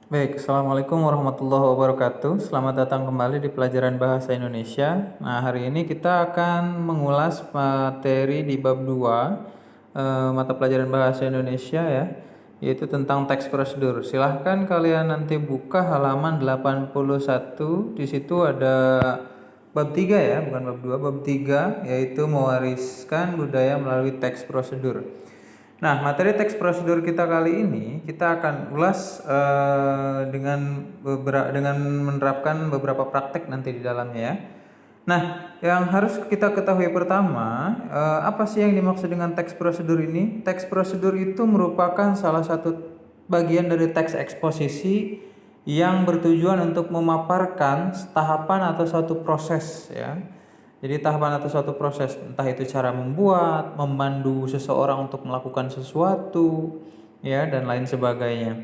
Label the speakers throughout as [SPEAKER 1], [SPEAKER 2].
[SPEAKER 1] Baik, Assalamualaikum warahmatullahi wabarakatuh. Selamat datang kembali di pelajaran Bahasa Indonesia. Nah, hari ini kita akan mengulas materi di bab 2 mata pelajaran Bahasa Indonesia ya, yaitu tentang teks prosedur. Silahkan kalian nanti buka halaman 81. Di situ ada bab 3 ya, bukan bab 2, bab 3 yaitu mewariskan budaya melalui teks prosedur. Nah, materi teks prosedur kita kali ini kita akan ulas dengan menerapkan beberapa praktek nanti di dalamnya ya. Nah, yang harus kita ketahui pertama, apa sih yang dimaksud dengan teks prosedur ini? Teks prosedur itu merupakan salah satu bagian dari teks eksposisi yang bertujuan untuk memaparkan tahapan atau suatu proses ya. Jadi tahapan atau suatu proses, entah itu cara membuat, memandu seseorang untuk melakukan sesuatu, ya dan lain sebagainya.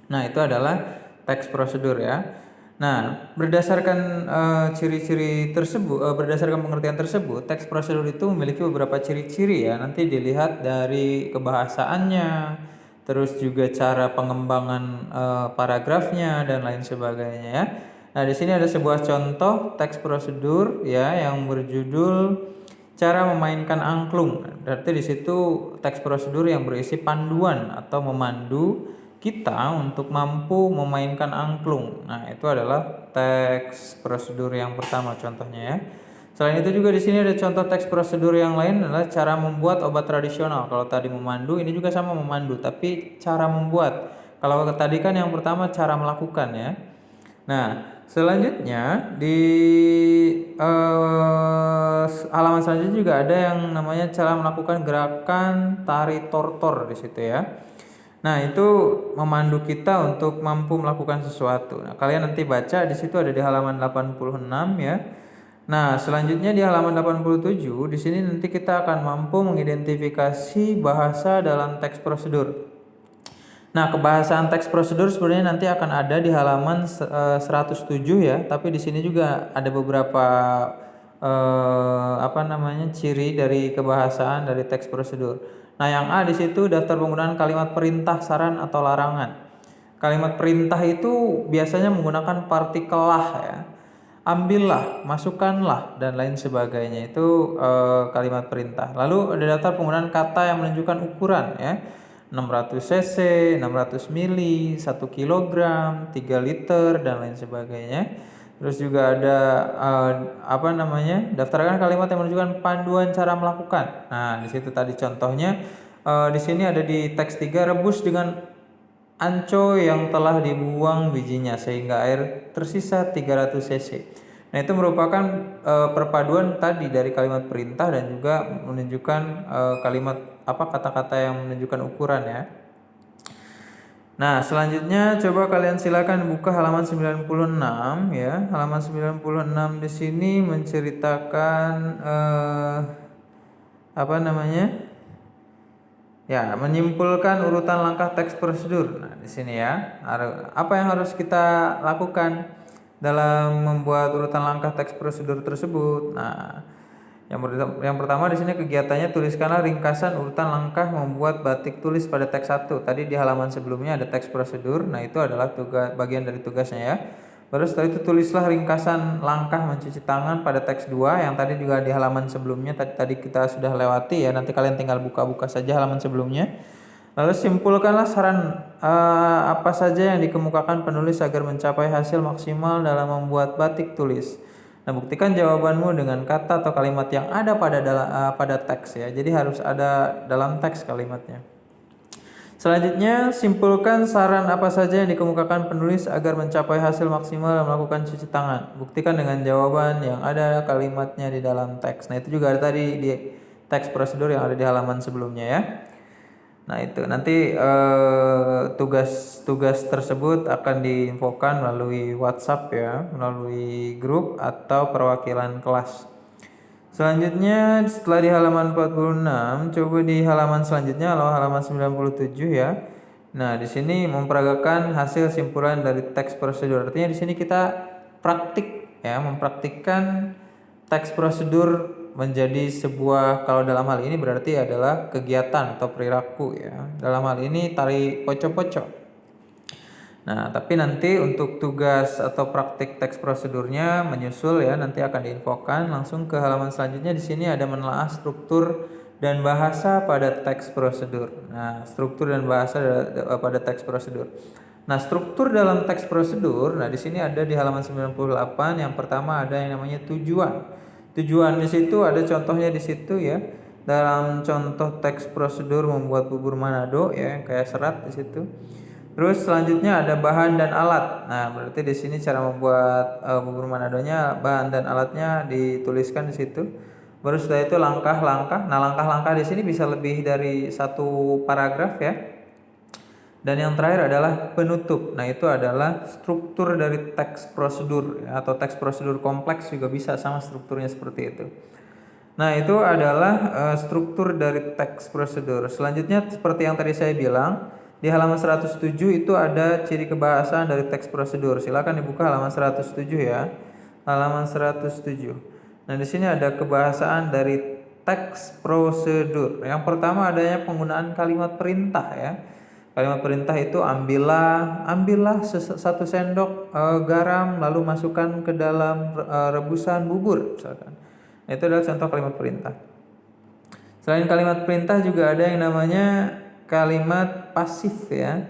[SPEAKER 1] Nah, itu adalah teks prosedur ya. Nah, berdasarkan ciri-ciri tersebut, berdasarkan pengertian tersebut, teks prosedur itu memiliki beberapa ciri-ciri ya. Nanti dilihat dari kebahasaannya, terus juga cara pengembangan paragrafnya dan lain sebagainya ya. Nah, di sini ada sebuah contoh teks prosedur ya yang berjudul cara memainkan angklung. Berarti di situ teks prosedur yang berisi panduan atau memandu kita untuk mampu memainkan angklung. Nah, itu adalah teks prosedur yang pertama contohnya ya. Selain itu juga di sini ada contoh teks prosedur yang lain adalah cara membuat obat tradisional. Kalau tadi memandu, ini juga sama memandu, tapi cara membuat. Kalau tadi kan yang pertama cara melakukan ya. Nah, selanjutnya di halaman selanjutnya juga ada yang namanya cara melakukan gerakan tari tortor di situ ya. Nah, itu memandu kita untuk mampu melakukan sesuatu. Nah, kalian nanti baca di situ ada di halaman 86 ya. Nah, selanjutnya di halaman 87 di sini nanti kita akan mampu mengidentifikasi bahasa dalam teks prosedur. Nah, kebahasaan teks prosedur sebenarnya nanti akan ada di halaman 107 ya, tapi di sini juga ada beberapa ciri dari kebahasaan dari teks prosedur. Nah, yang A di situ daftar penggunaan kalimat perintah, saran atau larangan. Kalimat perintah itu biasanya menggunakan partikel lah ya. Ambillah, masukkanlah dan lain sebagainya. Itu kalimat perintah. Lalu ada daftar penggunaan kata yang menunjukkan ukuran ya. 600 cc, 600 mili, 1 kg, 3 liter dan lain sebagainya. Terus juga ada daftarkan kalimat yang menunjukkan panduan cara melakukan. Nah, di situ tadi contohnya di sini ada di teks 3 rebus dengan anco yang telah dibuang bijinya sehingga air tersisa 300 cc. Nah, itu merupakan perpaduan tadi dari kalimat perintah dan juga menunjukkan kata-kata yang menunjukkan ukuran ya. Nah, selanjutnya coba kalian silakan buka halaman 96 ya. Halaman 96 di sini menceritakan ya, menyimpulkan urutan langkah teks prosedur. Nah, di sini ya, apa yang harus kita lakukan dalam membuat urutan langkah teks prosedur tersebut. Nah, yang pertama di sini kegiatannya tuliskanlah ringkasan urutan langkah membuat batik tulis pada teks 1. Tadi di halaman sebelumnya ada teks prosedur. Nah, itu adalah bagian dari tugasnya ya. Baru setelah itu tulislah ringkasan langkah mencuci tangan pada teks 2 yang tadi juga di halaman sebelumnya tadi kita sudah lewati ya. Nanti kalian tinggal buka-buka saja halaman sebelumnya. Lalu simpulkanlah saran apa saja yang dikemukakan penulis agar mencapai hasil maksimal dalam membuat batik tulis. Nah, buktikan jawabanmu dengan kata atau kalimat yang ada pada teks ya. Jadi harus ada dalam teks kalimatnya. Selanjutnya, simpulkan saran apa saja yang dikemukakan penulis agar mencapai hasil maksimal dalam melakukan cuci tangan. Buktikan dengan jawaban yang ada kalimatnya di dalam teks. Nah, itu juga ada tadi di teks prosedur yang ada di halaman sebelumnya ya. Nah, itu nanti tugas-tugas tersebut akan diinfokan melalui WhatsApp ya, melalui grup atau perwakilan kelas. Selanjutnya setelah di halaman 46, coba di halaman selanjutnya halaman 97 ya. Nah, di sini memperagakan hasil simpulan dari teks prosedur. Artinya di sini kita praktik ya, mempraktikkan teks prosedur menjadi sebuah, kalau dalam hal ini berarti adalah kegiatan atau perilaku ya. Dalam hal ini tari poco-poco. Nah, tapi nanti untuk tugas atau praktik teks prosedurnya menyusul ya, nanti akan diinfokan langsung ke halaman selanjutnya. Di sini ada menelaah struktur dan bahasa pada teks prosedur. Nah, struktur dan bahasa pada teks prosedur. Nah, struktur dalam teks prosedur, nah di sini ada di halaman 98. Yang pertama ada yang namanya tujuan. Tujuan di situ ada contohnya di situ ya. Dalam contoh teks prosedur membuat bubur Manado ya, kayak serat di situ. Terus selanjutnya ada bahan dan alat. Nah, berarti di sini cara membuat bubur Manadonya, bahan dan alatnya dituliskan di situ. Baru setelah itu langkah-langkah. Nah, langkah-langkah di sini bisa lebih dari satu paragraf ya. Dan yang terakhir adalah penutup. Nah, itu adalah struktur dari teks prosedur ya, atau teks prosedur kompleks juga bisa sama strukturnya seperti itu. Nah, itu adalah struktur dari teks prosedur. Selanjutnya seperti yang tadi saya bilang, di halaman 107 itu ada ciri kebahasaan dari teks prosedur. Silakan dibuka halaman 107 ya. Halaman 107. Nah, di sini ada kebahasaan dari teks prosedur. Yang pertama adanya penggunaan kalimat perintah ya. Kalimat perintah itu ambillah 1 sendok garam lalu masukkan ke dalam rebusan bubur misalkan. Itu adalah contoh kalimat perintah. Selain kalimat perintah juga ada yang namanya kalimat pasif ya.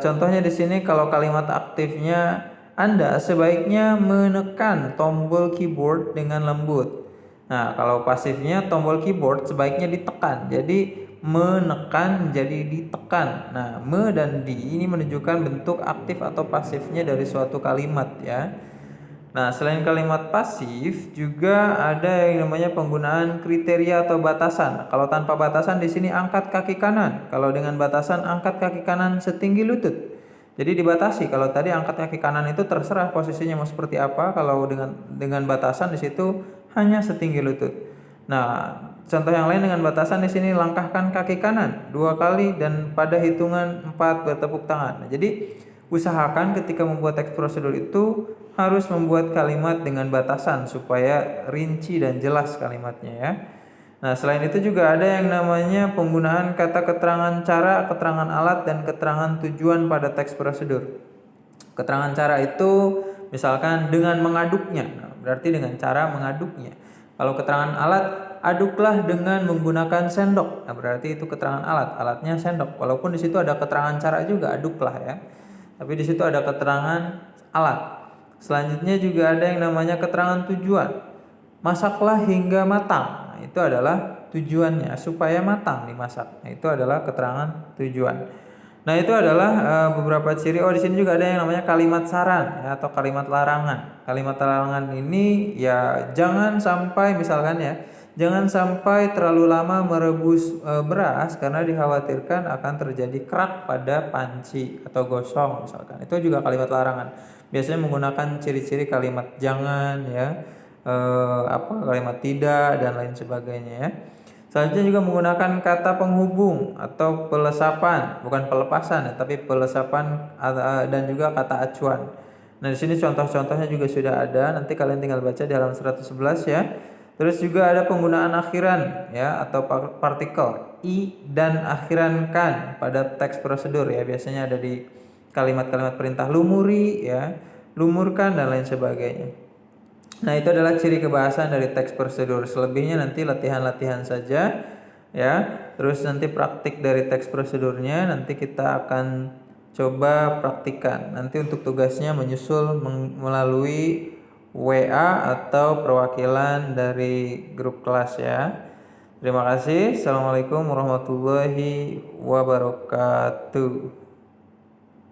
[SPEAKER 1] Contohnya di sini kalau kalimat aktifnya Anda sebaiknya menekan tombol keyboard dengan lembut. Nah, kalau pasifnya tombol keyboard sebaiknya ditekan. Jadi menekan jadi ditekan. Nah, me dan di ini menunjukkan bentuk aktif atau pasifnya dari suatu kalimat ya. Nah, selain kalimat pasif juga ada yang namanya penggunaan kriteria atau batasan. Kalau tanpa batasan di sini angkat kaki kanan. Kalau dengan batasan angkat kaki kanan setinggi lutut. Jadi dibatasi. Kalau tadi angkat kaki kanan itu terserah posisinya mau seperti apa. Kalau dengan batasan di situ hanya setinggi lutut. Nah, contoh yang lain dengan batasan di sini langkahkan kaki kanan 2 kali dan pada hitungan 4 bertepuk tangan. Nah, jadi usahakan ketika membuat teks prosedur itu harus membuat kalimat dengan batasan supaya rinci dan jelas kalimatnya ya. Nah, selain itu juga ada yang namanya penggunaan kata keterangan cara, keterangan alat, dan keterangan tujuan pada teks prosedur. Keterangan cara itu misalkan dengan mengaduknya, nah, berarti dengan cara mengaduknya. Kalau keterangan alat, aduklah dengan menggunakan sendok. Nah, berarti itu keterangan alat, alatnya sendok. Walaupun di situ ada keterangan cara juga, aduklah ya. Tapi di situ ada keterangan alat. Selanjutnya juga ada yang namanya keterangan tujuan. Masaklah hingga matang. Nah, itu adalah tujuannya supaya matang dimasak. Nah, itu adalah keterangan tujuan. Nah, itu adalah beberapa ciri. Oh, di sini juga ada yang namanya kalimat saran ya, atau kalimat larangan. Kalimat larangan ini ya jangan sampai misalkan ya, jangan sampai terlalu lama merebus beras karena dikhawatirkan akan terjadi kerak pada panci atau gosong misalkan. Itu juga kalimat larangan. Biasanya menggunakan ciri-ciri kalimat jangan ya, kalimat tidak dan lain sebagainya ya. Selanjutnya juga menggunakan kata penghubung atau pelesapan, bukan pelepasan ya, tapi pelesapan dan juga kata acuan. Nah, di sini contoh-contohnya juga sudah ada, nanti kalian tinggal baca di halaman 111 ya. Terus juga ada penggunaan akhiran ya atau partikel i dan akhiran kan pada teks prosedur ya. Biasanya ada di kalimat-kalimat perintah lumuri ya, lumurkan dan lain sebagainya. Nah, itu adalah ciri kebahasaan dari teks prosedur. Selebihnya nanti latihan-latihan saja ya. Terus nanti praktik dari teks prosedurnya nanti kita akan coba praktikan. Nanti untuk tugasnya menyusul melalui WA atau perwakilan dari grup kelas ya. Terima kasih. Assalamualaikum warahmatullahi wabarakatuh.